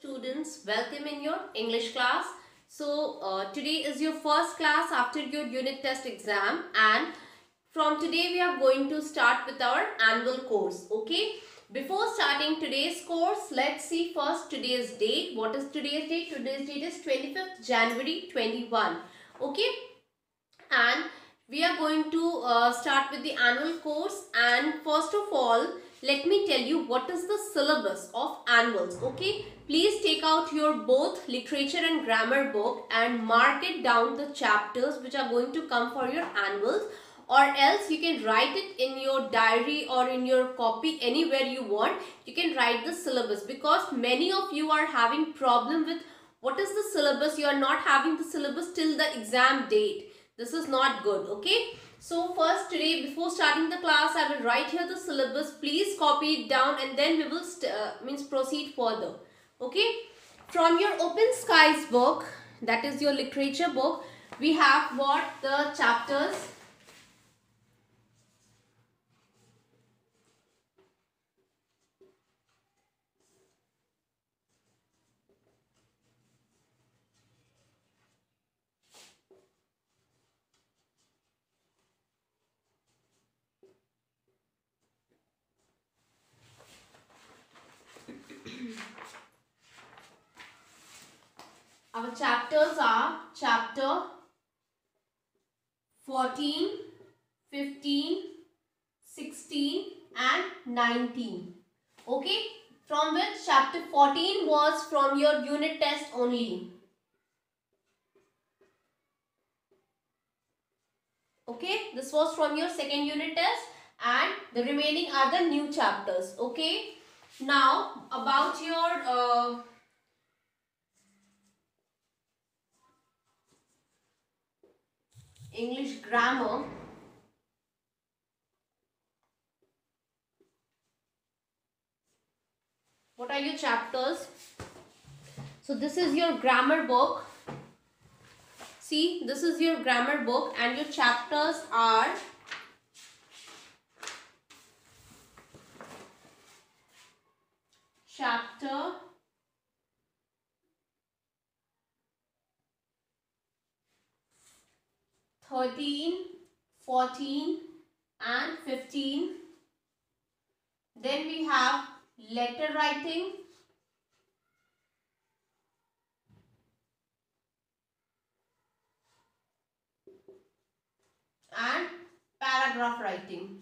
Students, welcome in your English class. Today is your first class after your unit test exam, and from today we are going to start with our annual course. Okay, before starting today's course, let's see first today's date. What is today's date? Today's date is 25th January 21. Okay, and we are going to start with the annual course. And first of all, let me tell you what is the syllabus of annuals. Okay, please take out your both literature and grammar book and mark it down the chapters which are going to come for your annuals, or else you can write it in your diary or in your copy anywhere you want. You can write the syllabus, because many of you are having problem with what is the syllabus. You are not having the syllabus till the exam date. This is not good. Okay, so first today, before starting the class, I will write here the syllabus. Please copy it down and then we will proceed further. Okay, from your Open Skies book, that is your literature book, we have what the chapters. Our chapters are chapter 14, 15, 16 and 19. Okay, from which chapter 14 was from your unit test only. Okay, this was from your second unit test, and the remaining are the new chapters. Okay, now about your English grammar. What are your chapters? So this is your grammar book. See, this is your grammar book and your chapters are chapter 13, 14 and 15. Then we have letter writing, and paragraph writing.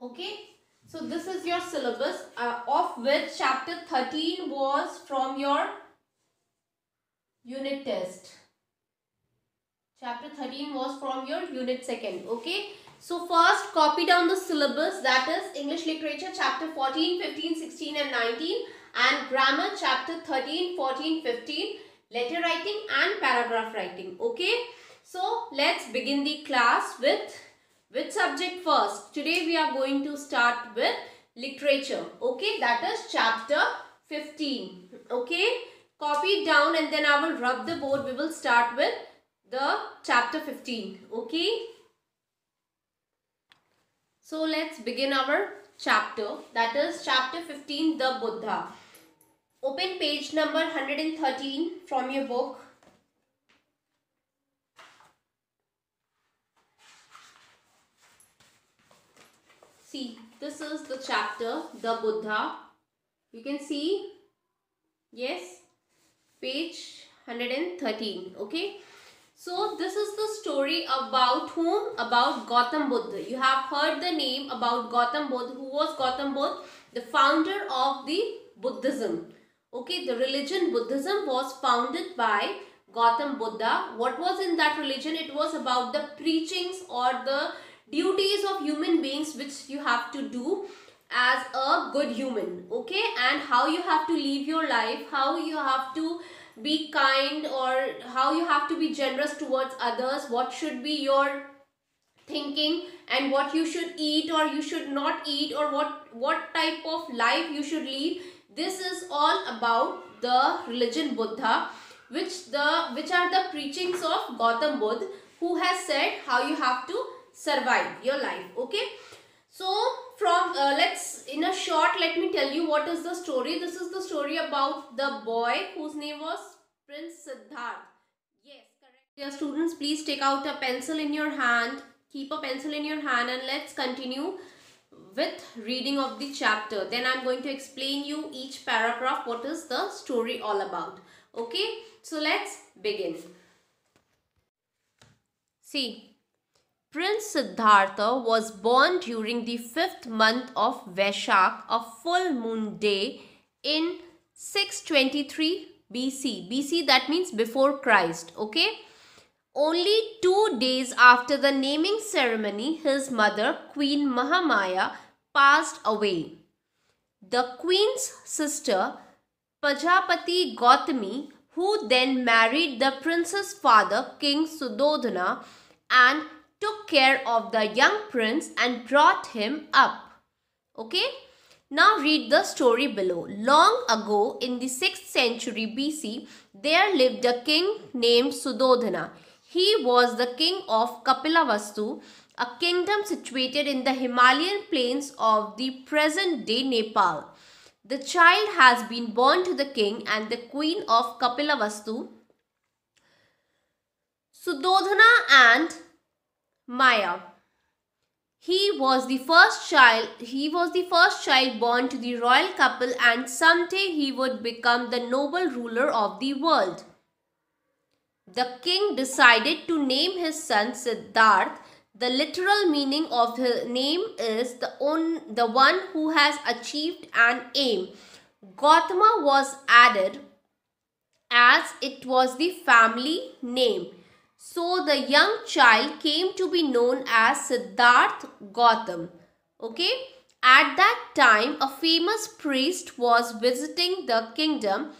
Okay, so this is your syllabus, of which chapter 13 was from your unit test. Chapter 13 was from your unit second. Okay, so first copy down the syllabus, that is English literature chapter 14, 15, 16 and 19, and grammar chapter 13, 14, 15, letter writing and paragraph writing. Okay, so let's begin the class with which subject first. Today we are going to start with literature. Okay, that is chapter 15. Okay, copy it down and then I will rub the board. We will start with the chapter 15. Okay, so let's begin our chapter, that is chapter 15, the Buddha. Open page number 113 from your book. See, this is the chapter, the Buddha. You can see, yes, page 113. Okay, so this is the story about whom? About Gautam Buddha. You have heard the name about Gautam Buddha. Who was Gautam Buddha? The founder of the Buddhism. Okay, the religion Buddhism was founded by Gautam Buddha. What was in that religion? It was about the preachings or the duties of human beings which you have to do as a good human. Okay, and how you have to live your life, how you have to be kind, or how you have to be generous towards others, what should be your thinking, and what you should eat or you should not eat, or what type of life you should live. This is all about the religion Buddha, which are the preachings of Gautam Buddha, who has said how you have to survive your life. Okay, So from let's in a short, let me tell you what is the story. This is the story about the boy whose name was Prince Siddharth. Yes, correct. Dear students, please take out a pencil in your hand. Keep a pencil in your hand and let's continue with reading of the chapter. Then I'm going to explain you each paragraph what is the story all about. Okay, so let's begin. See. Prince Siddhartha was born during the 5th month of Vaishak, a full moon day in 623 BC. BC, that means before Christ. Okay. Only 2 days after the naming ceremony, his mother, Queen Mahamaya, passed away. The queen's sister, Prajapati Gautami, who then married the prince's father, King Sudodhana, and took care of the young prince and brought him up. Okay. Now read the story below. Long ago in the 6th century BC, there lived a king named Sudodhana. He was the king of Kapilavastu, a kingdom situated in the Himalayan plains of the present-day Nepal. The child has been born to the king and the queen of Kapilavastu, Sudodhana and Maya. He was the first child born to the royal couple, and someday he would become the noble ruler of the world. The king decided to name his son Siddharth. The literal meaning of his name is the one who has achieved an aim. Gautama was added as it was the family name. So the young child came to be known as Siddharth Gautam. Okay. At that time, a famous priest was visiting the kingdom.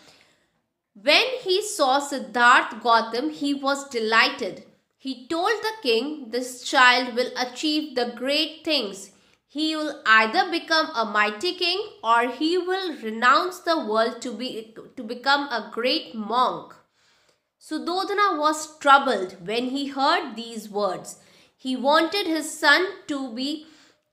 When he saw Siddharth Gautam, he was delighted. He told the king, this child will achieve the great things. He will either become a mighty king or he will renounce the world to become a great monk. Sudodhana was troubled when he heard these words. He wanted his son to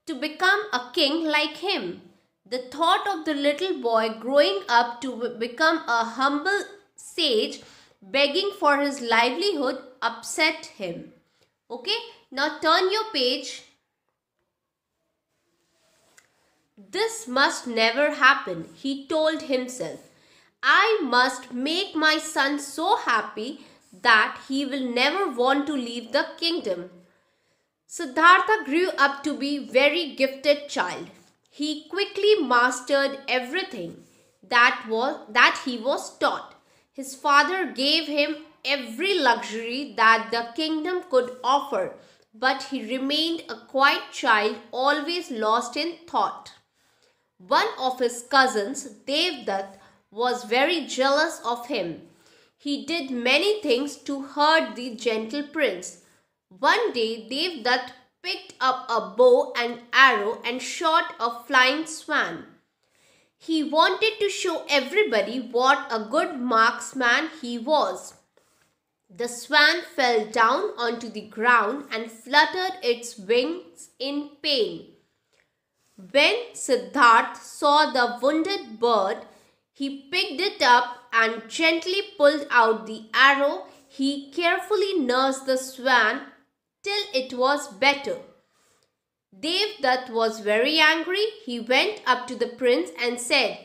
become a king like him. The thought of the little boy growing up to become a humble sage begging for his livelihood upset him. Okay, now turn your page. This must never happen, he told himself. I must make my son so happy that he will never want to leave the kingdom. Siddhartha grew up to be a very gifted child. He quickly mastered everything that he was taught. His father gave him every luxury that the kingdom could offer, but he remained a quiet child, always lost in thought. One of his cousins, Devdutt, was very jealous of him. He did many things to hurt the gentle prince. One day, Devdutt picked up a bow and arrow and shot a flying swan. He wanted to show everybody what a good marksman he was. The swan fell down onto the ground and fluttered its wings in pain. When Siddharth saw the wounded bird, he picked it up and gently pulled out the arrow. He carefully nursed the swan till it was better. Devdutt was very angry. He went up to the prince and said,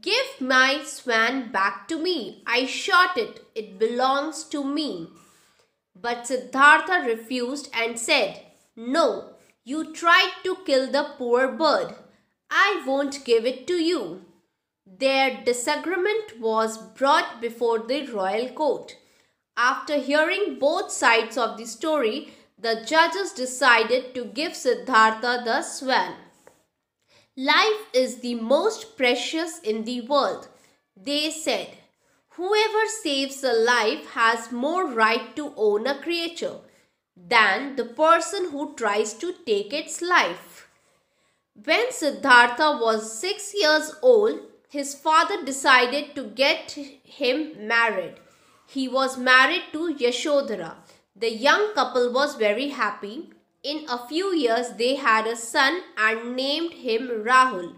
"Give my swan back to me. I shot it. It belongs to me." But Siddhartha refused and said, "No, you tried to kill the poor bird. I won't give it to you." Their disagreement was brought before the royal court. After hearing both sides of the story, the judges decided to give Siddhartha the swan. Life is the most precious in the world, they said. Whoever saves a life has more right to own a creature than the person who tries to take its life. When Siddhartha was 6 years old, his father decided to get him married. He was married to Yashodhara. The young couple was very happy. In a few years, they had a son and named him Rahul.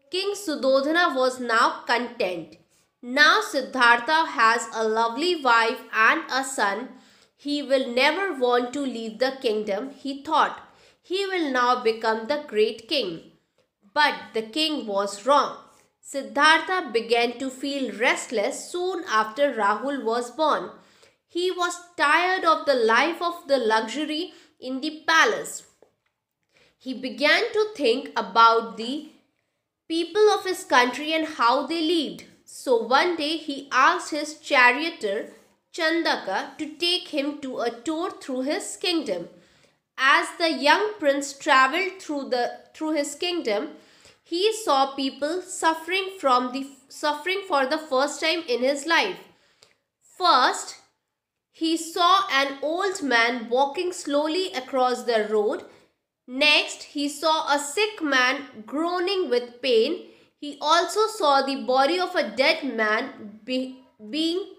King Sudodhana was now content. Now Siddhartha has a lovely wife and a son. He will never want to leave the kingdom, he thought. He will now become the great king. But the king was wrong. Siddhartha began to feel restless soon after Rahul was born. He was tired of the life of the luxury in the palace. He began to think about the people of his country and how they lived. So one day he asked his charioteer Chandaka to take him to a tour through his kingdom. As the young prince travelled through his kingdom, he saw people suffering for the first time in his life. First, he saw an old man walking slowly across the road. Next, he saw a sick man groaning with pain. He also saw the body of a dead man being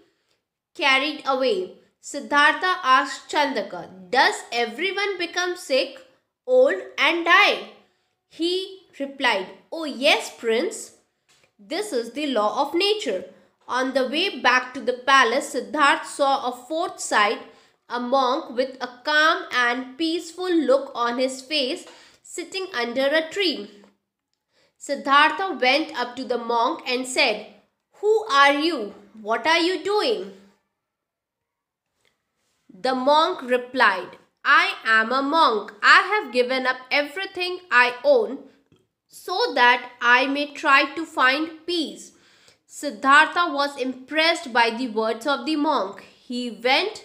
carried away. Siddhartha asked Chandaka, "Does everyone become sick, old and die?" He replied, "Oh yes, prince. This is the law of nature." On the way back to the palace, Siddhartha saw a fourth sight, a monk with a calm and peaceful look on his face sitting under a tree. Siddhartha went up to the monk and said, "Who are you? What are you doing?" The monk replied, "I am a monk. I have given up everything I own so that I may try to find peace." Siddhartha was impressed by the words of the monk. He went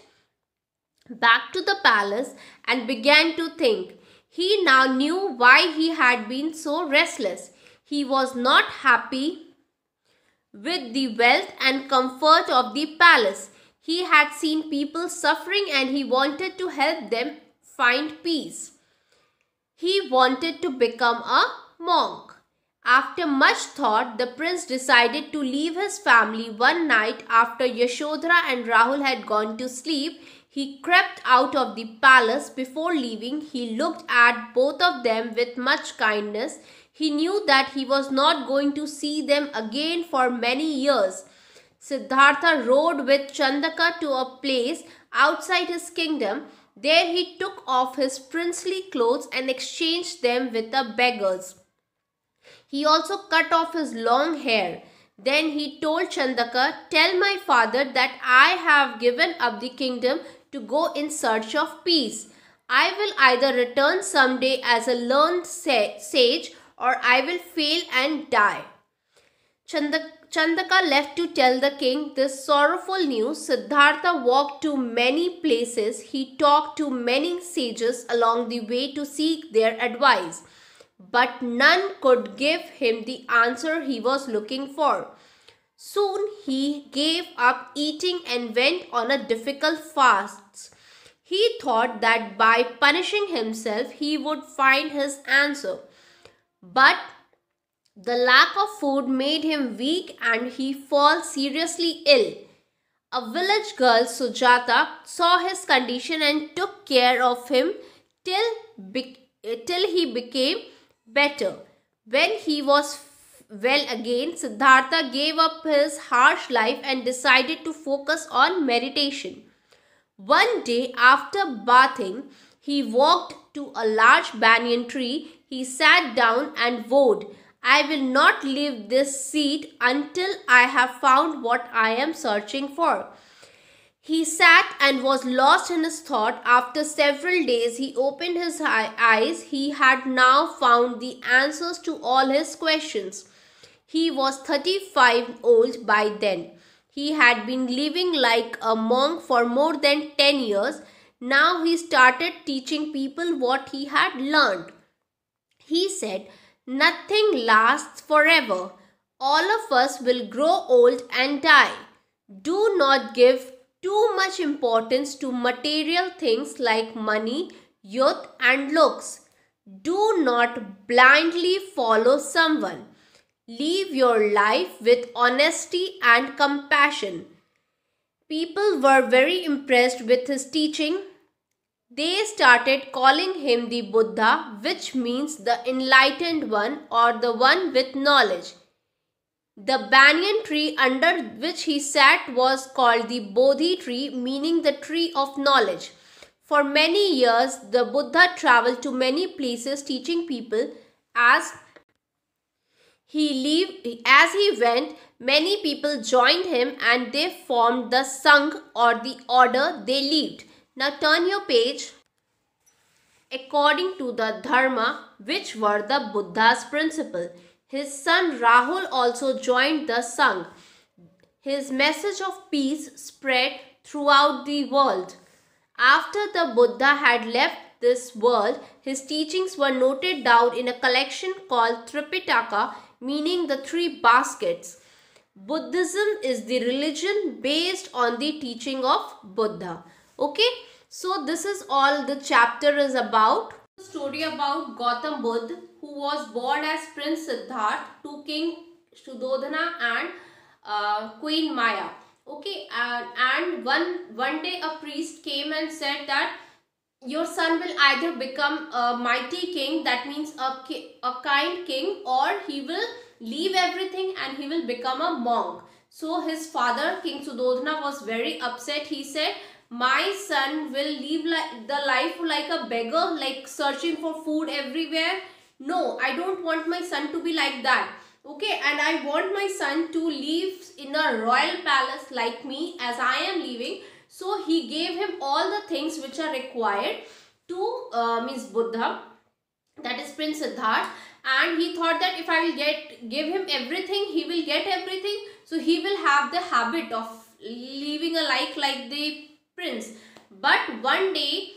back to the palace and began to think. He now knew why he had been so restless. He was not happy with the wealth and comfort of the palace. He had seen people suffering and he wanted to help them find peace. He wanted to become a monk. After much thought, the prince decided to leave his family one night after Yashodhara and Rahul had gone to sleep. He crept out of the palace. Before leaving, he looked at both of them with much kindness. He knew that he was not going to see them again for many years. Siddhartha rode with Chandaka to a place outside his kingdom. There he took off his princely clothes and exchanged them with the beggars. He also cut off his long hair. Then he told Chandaka, "Tell my father that I have given up the kingdom to go in search of peace. I will either return someday as a learned sage or I will fail and die." Chandaka left to tell the king this sorrowful news. Siddhartha walked to many places. He talked to many sages along the way to seek their advice. But none could give him the answer he was looking for. Soon he gave up eating and went on a difficult fast. He thought that by punishing himself he would find his answer. But the lack of food made him weak and he fell seriously ill. A village girl, Sujata, saw his condition and took care of him till he became better. When he was well again, Siddhartha gave up his harsh life and decided to focus on meditation. One day after bathing, he walked to a large banyan tree. He sat down and vowed, "I will not leave this seat until I have found what I am searching for." He sat and was lost in his thought. After several days, he opened his eyes. He had now found the answers to all his questions. He was 35 old by then. He had been living like a monk for more than 10 years. Now he started teaching people what he had learned. He said, "Nothing lasts forever. All of us will grow old and die. Do not give too much importance to material things like money, youth, and looks. Do not blindly follow someone. Live your life with honesty and compassion." People were very impressed with his teaching. They started calling him the Buddha, which means the enlightened one or the one with knowledge. The banyan tree under which he sat was called the Bodhi tree, meaning the tree of knowledge. For many years, the Buddha traveled to many places teaching people. As he went, many people joined him and they formed the Sangh or the order they lived. Now turn your page. According to the Dharma, which were the Buddha's principle, his son Rahul also joined the Sangh. His message of peace spread throughout the world. After the Buddha had left this world, his teachings were noted down in a collection called Tripitaka, meaning the three baskets. Buddhism is the religion based on the teaching of Buddha. Okay, so this is all the chapter is about. The story about Gautam Buddha, who was born as Prince Siddharth to King Shuddhodhana and Queen Maya. Okay, and one day a priest came and said that your son will either become a mighty king, that means a kind king, or he will leave everything and he will become a monk. So his father, King Sudodhana, was very upset. He said, my son will live the life like a beggar, like searching for food everywhere. No, I don't want my son to be like that. Okay, and I want my son to live in a royal palace like me, as I am living. So he gave him all the things which are required to means Buddha, that is Prince Siddharth, and he thought that if I will give him everything, he will get everything. So he will have the habit of living a life like the prince. But one day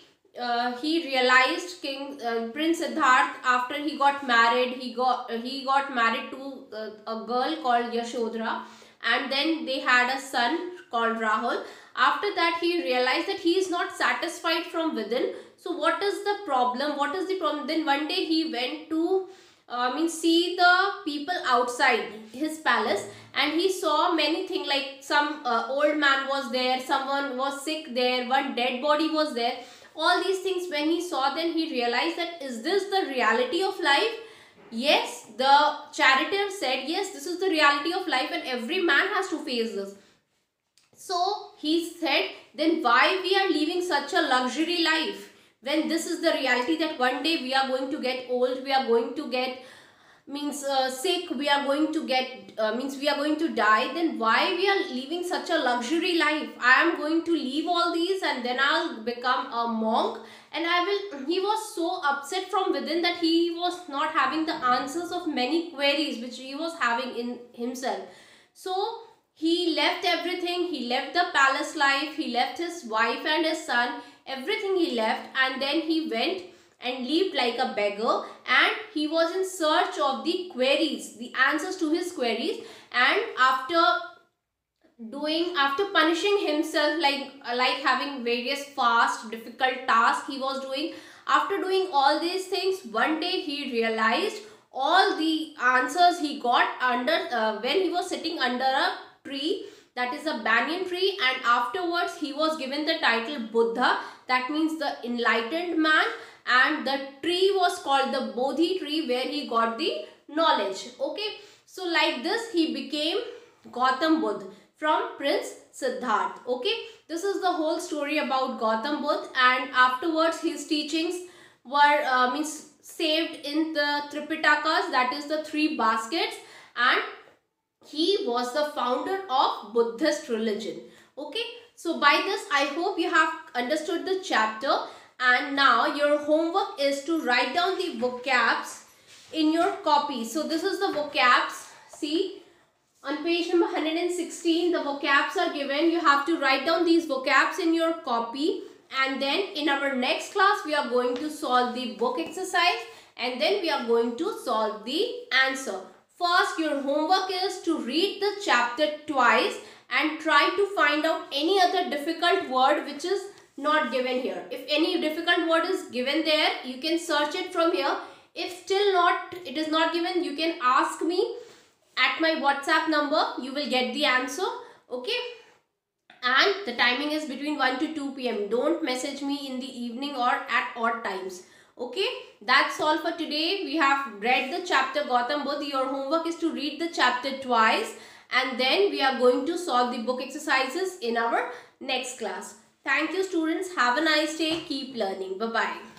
he realized Prince Siddharth, after he got married, he got married to a girl called Yashodhara, and then they had a son called Rahul. After that, he realized that he is not satisfied from within. So what is the problem? What is the problem? Then one day he went to see the people outside his palace, and he saw many things, like some old man was there, someone was sick there, one dead body was there. All these things when he saw, then he realized that is this the reality of life? Yes, the charioteer said, yes, this is the reality of life and every man has to face this. So he said, then why we are living such a luxury life when this is the reality that one day we are going to get old, we are going to get sick, we are going to get we are going to die. Then why we are living such a luxury life? I am going to leave all these and then I'll become a monk, and he was so upset from within that he was not having the answers of many queries which he was having in himself. So he left everything, he left the palace life, he left his wife and his son, everything he left, and then he went and lived like a beggar, and he was in search of the queries, the answers to his queries. And after punishing himself, like having various fast difficult tasks he was doing, after doing all these things, one day he realized all the answers he got under when he was sitting under a tree, that is a banyan tree, and afterwards he was given the title Buddha, that means the enlightened man, and the tree was called the Bodhi tree, where he got the knowledge. Okay, so like this he became Gautam Buddha from Prince Siddharth. Okay, this is the whole story about Gautam Buddha, and afterwards his teachings were saved in the Tripitakas, that is the three baskets, and he was the founder of Buddhist religion. Okay, so by this I hope you have understood the chapter, and now your homework is to write down the vocabs in your copy. So this is the vocabs. See, on page number 116 the vocabs are given. You have to write down these vocabs in your copy, and then in our next class we are going to solve the book exercise, and then we are going to solve the answer. First, your homework is to read the chapter twice and try to find out any other difficult word which is not given here. If any difficult word is given there, you can search it from here. If still it is not given, you can ask me at my WhatsApp number. You will get the answer. Okay. and the timing is between 1 to 2 p.m. Don't message me in the evening or at odd times. Okay, that's all for today. We have read the chapter Gautam Buddha. Your homework is to read the chapter twice, and then we are going to solve the book exercises in our next class. Thank you, students. Have a nice day. Keep learning. Bye-bye.